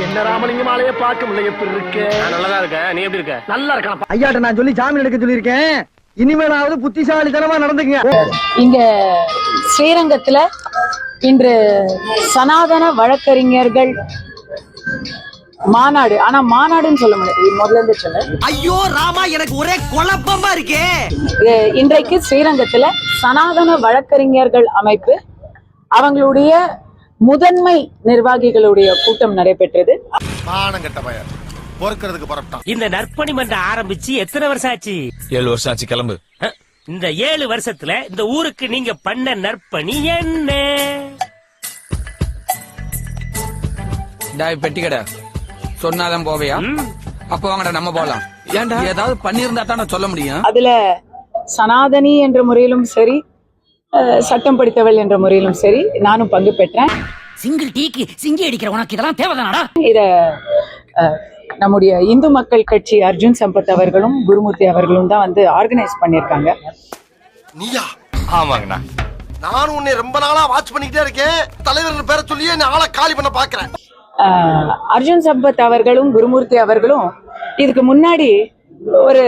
என்ன ராமலிங்கம் ஆலைய பார்க்க முடியல, எப்படி இருக்க? நல்லதா இருக்க. நீ எப்படி இருக்க? நல்லா இருக்கலாம். ஐயாட்ட நான் சொல்லி ஜாமீன் எடுக்க சொல்லியிருக்கேன். இனிமேலாவது புத்திசாலித்தனமா நடந்துங்க. இங்க ஸ்ரீரங்கத்துல இன்று சனாதன வழக்கறிஞர்கள் மாநாடு. ஆனா மாநாடுன்னு சொல்ல முடியாது, முதல்ல இருந்து சொல்ல. ஐயோ ராமா, எனக்கு ஒரே குழப்பமா இருக்கே. இன்றைக்கு ஸ்ரீரங்கத்துல சனாதன வழக்கறிஞர்கள் அமைப்பு அவங்களுடைய முதன்மை நிர்வாகிகளுடைய கூட்டம் நடைபெற்றது. இந்த நற்பணி மன்றம் ஆரம்பிச்சு எத்தனை வருஷம் ஆச்சு? 7 வருஷம் ஆச்சு. கிளம்பு. இந்த 7 வருஷத்துல இந்த ஊருக்கு நீங்க பண்ண நற்பணி என்ன? பெட்டி கடை சொன்னாதான் போவையா? அப்ப வாங்கடா நம்ம போலாம். ஏன்டா ஏதாவது பண்ணிருந்தா தான் சொல்ல முடியும். அதுல சனாதனி என்ற முறையிலும் சரி, சட்டம் படித்தவள் என்ற முறையிலும் சரி நானும் பங்கு பெற்றேன். சிங்கிள் டீக்கு சிங்கி அடிக்கிற உனக்கு இதெல்லாம் தேவைதானடா? இத நம்முடைய இந்து மக்கள் கட்சி அர்ஜுன் சம்பத் அவர்களும் குருமூர்த்தி அவர்களும் தான் வந்து ஆர்கனைஸ் பண்ணிருக்காங்க. நீயா? ஆமாங்கண்ணா. நானும் உன்னை ரொம்ப நாளா வாட்ச் பண்ணிக்கிட்டே இருக்கேன். தலைவர் பேரை சொல்லியே நான் ஆளை காலி பண்ண பாக்குறேன். அர்ஜுன் சம்பத் அவர்களும் குருமூர்த்தி அவர்களும் இதுக்கு முன்னாடி ஒரு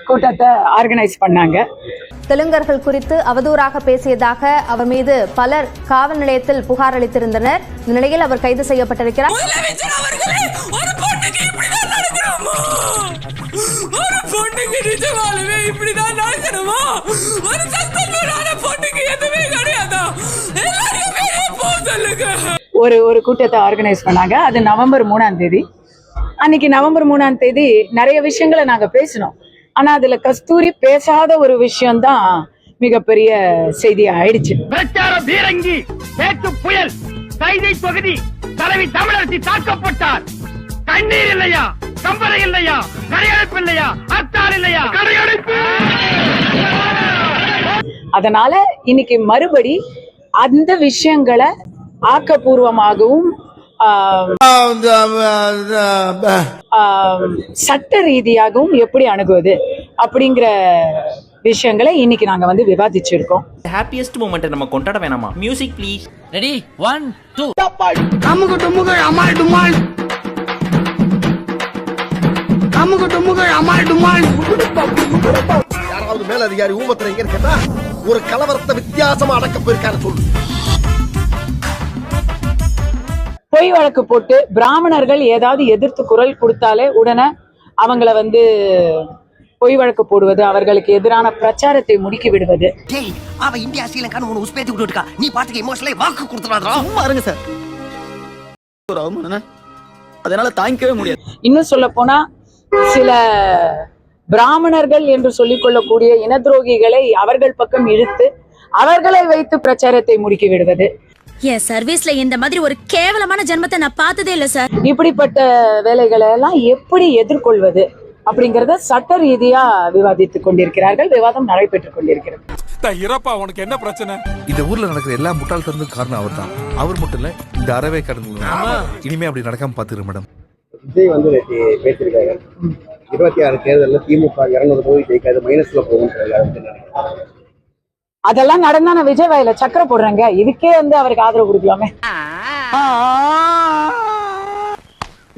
கூட்டத்தை ஆர்கனைஸ் பண்ணாங்க. தெலுங்கர்கள் குறித்து அவதூறாக பேசியதாக அவர் மீது பலர் காவல் நிலையத்தில் புகார் அளித்திருந்தனர். இந்த நிலையில் அவர் கைது செய்யப்பட்டிருக்கிறார். ஒரு கூட்டத்தை ஆர்கனைஸ் பண்ணாங்க. அது நவம்பர் 3ஆம் தேதி. அன்னைக்கு நவம்பர் 3ஆம் தேதி நிறைய விஷயங்களை நாங்க பேசினோம். ஆனா அதுல கஸ்தூரி பேசாத ஒரு விஷயம் தான் மிகப்பெரிய செய்தியா ஆயிடுச்சு. பிரச்சார பீரங்கி, பேச்சு புயல், கைதை தொகுதி தலைவி தமிழரசி தாக்கப்பட்டார். கண்ணீர் இல்லையா? கம்பரை இல்லையா? கடையடைப்பு இல்லையா? அத்தார் இல்லையா? கடையடைப்பு. அதனால இன்னைக்கு மறுபடி அந்த விஷயங்களை ஆக்கப்பூர்வமாகவும் சட்ட ரீதியாகவும் எப்படி அணுகுவது அப்படிங்கிற விஷயங்களை இன்னைக்கு நாங்க வந்து விவாதிச்சிருக்கோம். ஹாப்பியஸ்ட் மொமெண்ட் நம்ம கொண்டாட வேணாமா? Music please. ரெடி 1 2. அமுகு டுமுகு அமால் டுமால், அமுகு டுமுகு அமால் டுமால். யாராவது மேல அதிகாரி ஊமத்துல எங்க இருக்கா? ஒரு கலவரத்தை வித்தியாசமா அடக்க போயிருக்காரு சொல்லு. பொய் வழக்கு போட்டு பிராமணர்கள் ஏதாவது எதிர்த்து குரல் கொடுத்தாலே உடனே அவங்கள வந்து பொய் வழக்கு போடுவது, அவர்களுக்கு எதிரான பிரச்சாரத்தை முடுக்கி விடுவது. டேய், அவ இந்தியா ஸ்ரீலங்கான்னு உன உஸ்பேத்தி விட்டுட்டா. நீ பாட்டுக்கு எமோஷனலா வாக்கு கொடுத்துறாதடா. சும்மா இருங்க சார். ஒரு அவமானனா அதனால தாங்கிக்கவே முடியாது. இன்னும் சொல்ல போனா சில பிராமணர்கள் என்று சொல்லிக் கொள்ளக்கூடிய இன துரோகிகளை அவர்கள் பக்கம் இழுத்து அவர்களை வைத்து பிரச்சாரத்தை முடுக்கி விடுவது. என் சர்வீஸ்ல இந்த மாதிரி ஒரு கேவலமான ஜென்மத்தை நான் பார்த்ததே இல்ல சார். இப்படிப்பட்ட வேலைகளை எல்லாம் எப்படி எதிர்கொள்வது அப்படிங்கறத சட்ட ரீதியா விவாதித்துக் கொண்டிருக்கிறார்கள். விவாதம் நடைபெற்றுக் கொண்டிருக்கிறது. உனக்கு என்ன பிரச்சனை? இந்த ஊர்ல நடக்கிற எல்லா முட்டாள்தனத்துக்கும் காரணம் அவர் தான். அவர் மட்டும் இல்ல, இந்த அறவே கடந்து இனிமே அப்படி நடக்காம பாத்துக்கிறேன் மேடம். விஜய் வந்து பேசியிருக்காங்க 26 தேர்தலில் திமுக 200 தொகுதி ஜெயிக்காது, மைனஸ்ல போகும். அதெல்லாம் நடந்தா நான் விஜய் வாயில சக்கரை போடுறேங்க. இதுக்கே வந்து அவருக்கு ஆதரவு கொடுக்கலாமே.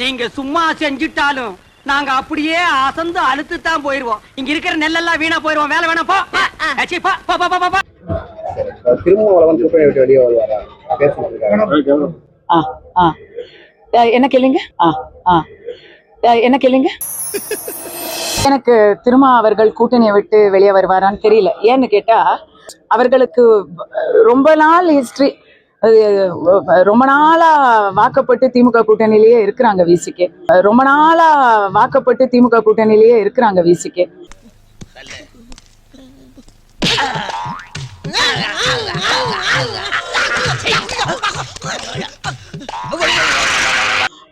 நீங்க சும்மா செஞ்சிட்டாலும் நாங்க அப்படியே அசந்து அழுத்து தான் போயிருவோம். இங்க இருக்கிற நெல்லெல்லாம் வீணா போயிருவோம். வேலை வேணா போ. திரும்ப வளவன் கூட்டணி விட்டு வெளியே வருவாரா? என்ன கேளுங்க? என்ன கேளுங்க? எனக்கு திரும்ப அவர்கள் கூட்டணியை விட்டு வெளியே வருவாரான்னு தெரியல. ஏன்னு கேட்டா அவர்களுக்கு ரொம்ப நாள் ஹிஸ்டரி, ரொம்ப நாளா வாக்கப்பட்டு திமுக கூட்டணியிலேயே இருக்கிறாங்க விசிகே. ரொம்ப நாளா வாக்கப்பட்டு திமுக கூட்டணியிலேயே இருக்கிறாங்க விசிகே.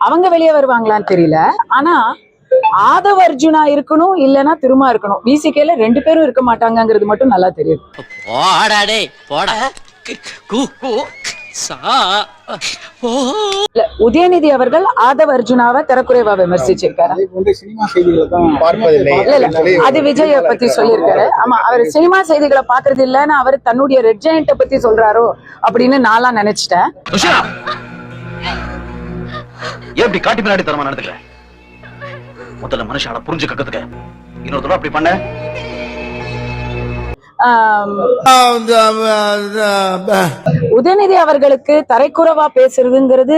அவங்க வெளியே வருவாங்களான்னு தெரியல. ஆனா ஆதவ அர்ஜுனா இருக்கணும், இல்லன்னா திருமா இருக்கணும். விசிகேல 2 பேரும் இருக்க மாட்டாங்கிறது மட்டும் நல்லா தெரியும். உதயநிதி அவர்கள் ஆதவ அர்ஜுனாவை தரக்குறைவா விமர்சிச்சிருக்காரு. அது விஜய பத்தி சொல்லியிருக்காரு. ஆமா, அவர் சினிமா செய்திகளை பாக்குறது இல்லன்னு அவர் தன்னுடைய ரெட் ஜெயண்ட பத்தி சொல்றாரோ அப்படின்னு நான்லாம் நினைச்சிட்டேன். ஏன் இப்படி காட்டி பின்னாடி தரமா நடந்துக்கிற? முதல்ல மனுஷால புரிஞ்சு கக்கத்துக்க இன்னொரு தடவை அப்படி பண்ண. உதயநிதி அவர்களுக்கு தரைக்குறவா பேசுறதுங்கிறது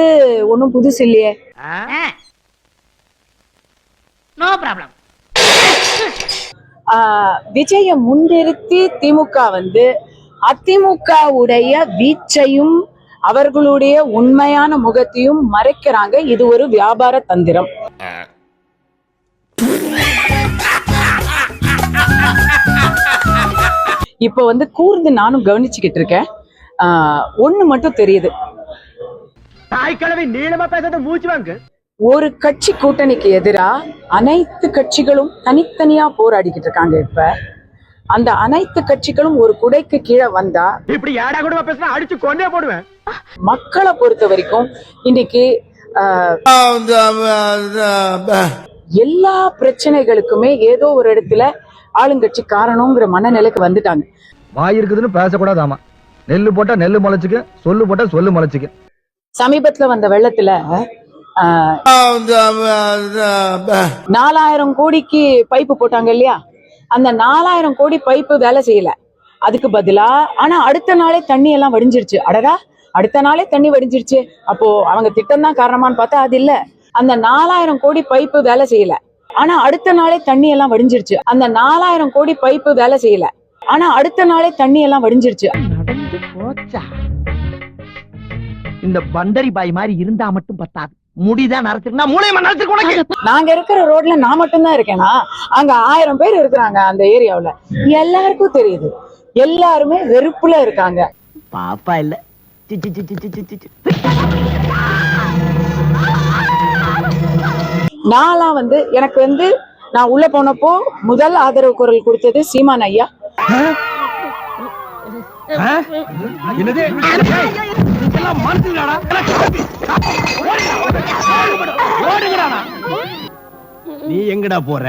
ஒண்ணும் புதுசு இல்லையே. No problem. விஜய முன்னிறுத்தி திமுக வந்து அதிமுக உடைய வீச்சையும் அவர்களுடைய உண்மையான முகத்தையும் மறைக்கிறாங்க. இது ஒரு வியாபார தந்திரம். இப்ப வந்து கூர்ந்து நானும் கவனிச்சுக்கிட்டு இருக்கேன். ஒண்ணு மட்டும் தெரியுது, தாய்க்கிழமை நீளமா பேசாத மூச்சு வாங்க. ஒரு கட்சி கூட்டணிக்கு எதிரா அனைத்து கட்சிகளும் தனித்தனியா போராடிக்கிட்டு இருக்காங்க. இப்ப அந்த அனைத்து கட்சிகளும் ஒரு குடைக்கு கீழே வந்தா இப்படி ஏடா கூட பேசினா அடிச்சு கொண்டே போடுவேன். மக்களை பொறுத்த வரைக்கும் இன்னைக்கு எல்லா பிரச்சனைகளுக்குமே ஏதோ ஒரு இடத்துல ஆளுங்கட்சி காரணங்கிற மனநிலைக்கு வந்துட்டாங்க. வாய் இருக்குதுன்னு பேசக்கூடாது. ஆமா, நெல்லு போட்டா நெல்லு முளைச்சுக்கு, சொல்லு போட்டா சொல்லு முளைச்சுக்கு. சமீபத்துல வந்த வெள்ளத்துல 4000 கோடிக்கு பைப்பு போட்டாங்க இல்லையா? அந்த 4000 கோடி பைப்பு வேலை செய்யல. அதுக்கு பதிலா ஆனா அடுத்த நாளே தண்ணி எல்லாம் வடிஞ்சிருச்சு. அடடா, அடுத்த நாளே தண்ணி வடிஞ்சிருச்சு. அப்போ அவங்க திட்டம் தான் காரணமான்னு பார்த்தா அது இல்ல. அந்த 4000 கோடி பைப்பு வேலை செய்யல. ஆனா அடுத்த நாளே தண்ணி எல்லாம் வடிஞ்சிருச்சு. அந்த 4000 கோடி பைப்பு வேலை செய்யல. ஆனா அடுத்த நாளே தண்ணி எல்லாம் வடிஞ்சிருச்சு. இந்த பண்டரி பாய் மாதிரி இருந்தா மட்டும் பத்தாது, முடிதான் நரத்துக்கு. நான் மூளையமா நரத்துக்கு. நாங்க இருக்கிற ரோட்ல நான் மட்டும்தான் இருக்கேனா? அங்க 1000 பேர் இருக்கிறாங்க அந்த ஏரியாவுல. எல்லாருக்கும் தெரியுது, எல்லாருமே வெறுப்புல இருக்காங்க. பாப்பா இல்ல. நான்லாம் வந்து எனக்கு வந்து நான் உள்ள போனப்போ முதல் ஆதரவு குரல் கொடுத்தது சீமான் ஐயா. நீ எங்கடா போற?